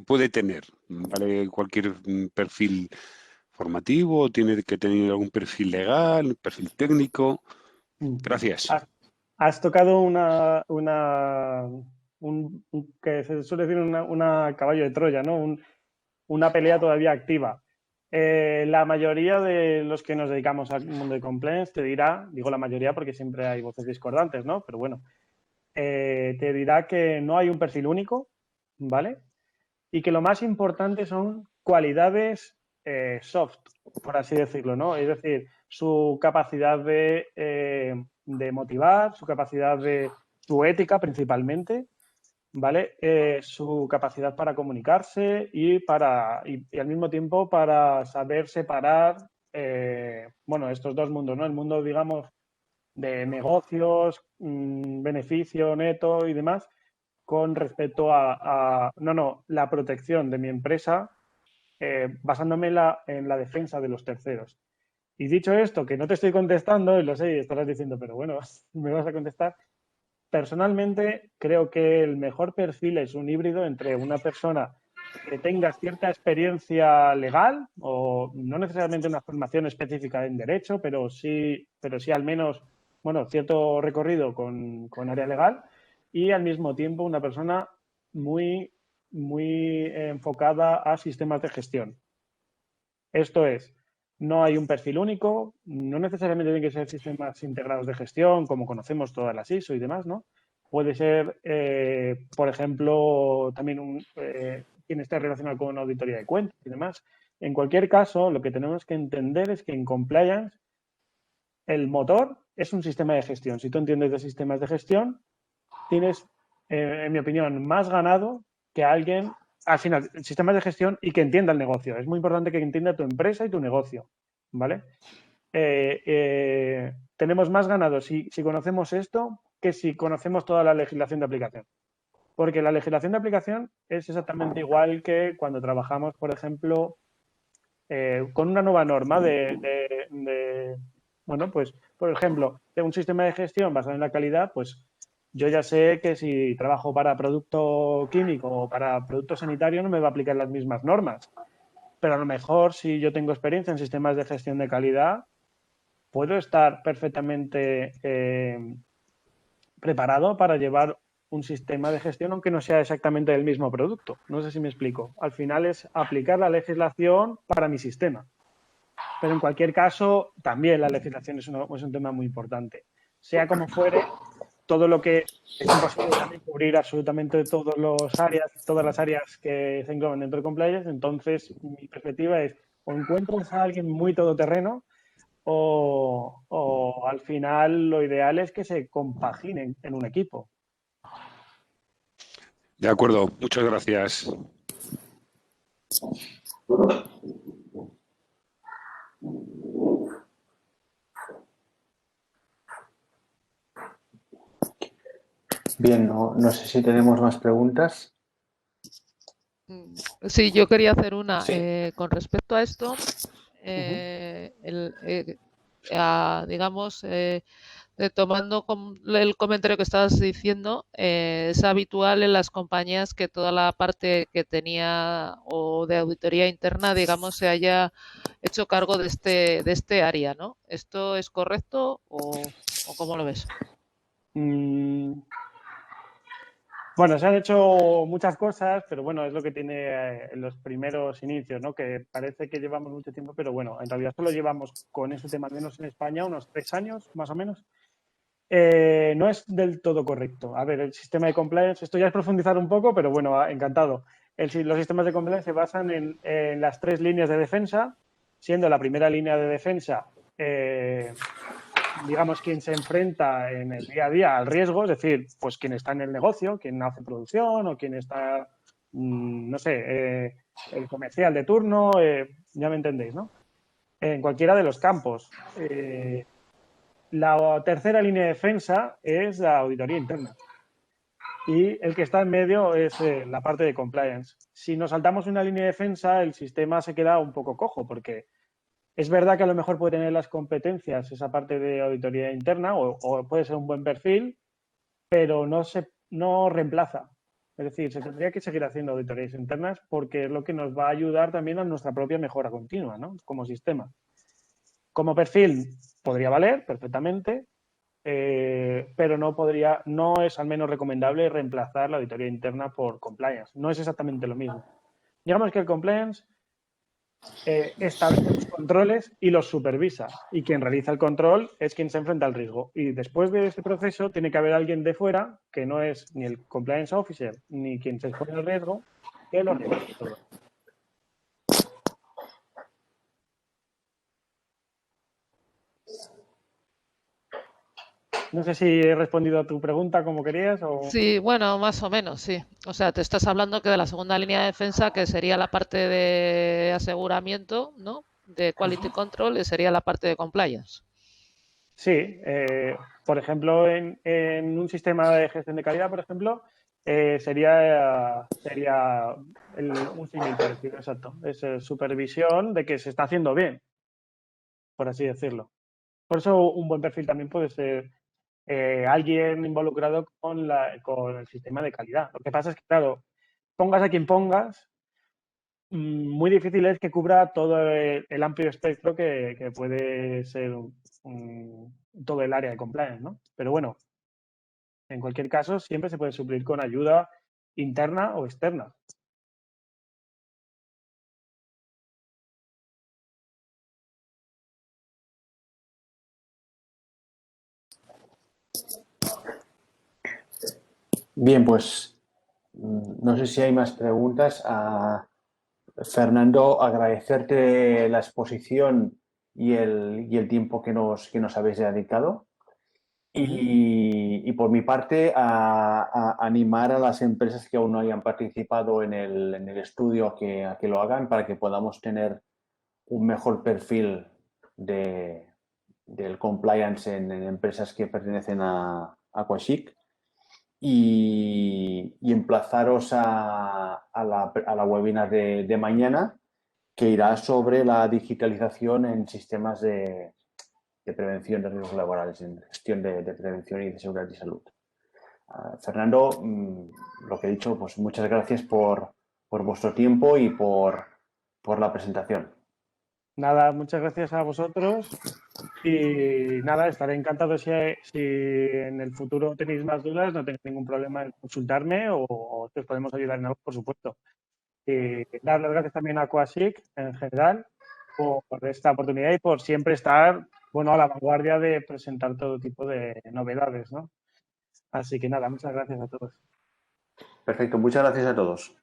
puede tener? ¿Vale? ¿Cualquier perfil formativo? ¿Tiene que tener algún perfil legal, perfil técnico? Gracias. Has tocado que se suele decir una caballo de Troya, ¿no? Una pelea todavía activa. La mayoría de los que nos dedicamos al mundo de compliance te dirá, digo la mayoría porque siempre hay voces discordantes, ¿no? Pero bueno, te dirá que no hay un perfil único, ¿vale? Y que lo más importante son cualidades soft, por así decirlo, ¿no? Es decir, su capacidad de motivar, su ética principalmente, ¿vale? Su capacidad para comunicarse y al mismo tiempo para saber separar, estos dos mundos, ¿no? El mundo, digamos, de negocios, beneficio neto y demás, con respecto a la protección de mi empresa, basándome en la defensa de los terceros. Y dicho esto, que no te estoy contestando, y lo sé, y estarás diciendo, pero bueno, me vas a contestar. Personalmente, creo que el mejor perfil es un híbrido entre una persona que tenga cierta experiencia legal o no necesariamente una formación específica en derecho, pero sí al menos, cierto recorrido con área legal y al mismo tiempo una persona muy, muy enfocada a sistemas de gestión. Esto es, no hay un perfil único, no necesariamente tienen que ser sistemas integrados de gestión, como conocemos todas las ISO y demás, ¿no? Puede ser, por ejemplo, también quien esté relacionado con auditoría de cuentas y demás. En cualquier caso, lo que tenemos que entender es que en compliance el motor es un sistema de gestión. Si tú entiendes de sistemas de gestión, tienes, en mi opinión, más ganado que alguien, al final, sistemas de gestión y que entienda el negocio. Es muy importante que entienda tu empresa y tu negocio, ¿vale? Tenemos más ganado si conocemos esto que si conocemos toda la legislación de aplicación. Porque la legislación de aplicación es exactamente igual que cuando trabajamos, por ejemplo, con una nueva norma pues, por ejemplo, de un sistema de gestión basado en la calidad, pues yo ya sé que si trabajo para producto químico o para producto sanitario no me va a aplicar las mismas normas. Pero a lo mejor si yo tengo experiencia en sistemas de gestión de calidad, puedo estar perfectamente preparado para llevar un sistema de gestión aunque no sea exactamente el mismo producto. No sé si me explico. Al final es aplicar la legislación para mi sistema. Pero en cualquier caso, también la legislación es un tema muy importante. Sea como fuere, todo lo que es imposible también cubrir absolutamente todas las áreas que se engloban dentro de compliance. Entonces, mi perspectiva es o encuentras a alguien muy todoterreno o al final lo ideal es que se compaginen en un equipo. De acuerdo, muchas gracias. Bien, no sé si tenemos más preguntas. Sí, yo quería hacer una. Sí. Con respecto a esto, digamos, tomando el comentario que estabas diciendo, es habitual en las compañías que toda la parte que tenía o de auditoría interna, digamos, se haya hecho cargo de este área, ¿no? ¿Esto es correcto o cómo lo ves? Bueno, se han hecho muchas cosas, pero bueno, es lo que tiene los primeros inicios, ¿no? Que parece que llevamos mucho tiempo, pero bueno, en realidad solo llevamos con ese tema, al menos en España, unos 3 años, más o menos. No es del todo correcto. A ver, el sistema de compliance, esto ya es profundizar un poco, pero bueno, encantado. Los sistemas de compliance se basan en las 3 líneas de defensa, siendo la primera línea de defensa, digamos, quien se enfrenta en el día a día al riesgo, es decir, pues quien está en el negocio, quien hace producción o quien está, no sé, el comercial de turno, ya me entendéis, ¿no? En cualquiera de los campos. La tercera línea de defensa es la auditoría interna. Y el que está en medio es la parte de compliance. Si nos saltamos una línea de defensa, el sistema se queda un poco cojo, porque es verdad que a lo mejor puede tener las competencias esa parte de auditoría interna o puede ser un buen perfil, pero no reemplaza. Es decir, se tendría que seguir haciendo auditorías internas porque es lo que nos va a ayudar también a nuestra propia mejora continua, ¿no? Como sistema. Como perfil podría valer perfectamente, pero no es al menos recomendable reemplazar la auditoría interna por compliance. No es exactamente lo mismo. Digamos que el compliance establece los controles y los supervisa. Y quien realiza el control es quien se enfrenta al riesgo. Y después de este proceso tiene que haber alguien de fuera, que no es ni el compliance officer ni quien se expone al riesgo, que lo revise todo. No sé si he respondido a tu pregunta como querías o... Sí, bueno, más o menos, sí. O sea, te estás hablando que de la segunda línea de defensa, que sería la parte de aseguramiento, ¿no? De quality control, y sería la parte de compliance. Sí, por ejemplo, en un sistema de gestión de calidad, por ejemplo, sería un símil parecido, exacto. Es supervisión de que se está haciendo bien, por así decirlo. Por eso un buen perfil también puede ser alguien involucrado con el sistema de calidad. Lo que pasa es que, claro, pongas a quien pongas, muy difícil es que cubra todo el amplio espectro que puede ser todo el área de compliance, ¿no? Pero bueno, en cualquier caso, siempre se puede suplir con ayuda interna o externa. Bien, pues no sé si hay más preguntas. Fernando, agradecerte la exposición y el tiempo que nos habéis dedicado. Y por mi parte, a animar a las empresas que aún no hayan participado en el estudio a que lo hagan para que podamos tener un mejor perfil del compliance en empresas que pertenecen a Aquashic. Y emplazaros a la webinar de mañana, que irá sobre la digitalización en sistemas de prevención de riesgos laborales, en gestión de prevención y de seguridad y salud. Fernando, lo que he dicho, pues muchas gracias por vuestro tiempo y por la presentación. Nada, muchas gracias a vosotros y nada, estaré encantado si en el futuro tenéis más dudas, no tenéis ningún problema en consultarme o os podemos ayudar en algo, por supuesto. Y dar las gracias también a Aquashic en general por esta oportunidad y por siempre estar, bueno, a la vanguardia de presentar todo tipo de novedades, ¿no? Así que nada, muchas gracias a todos. Perfecto, muchas gracias a todos.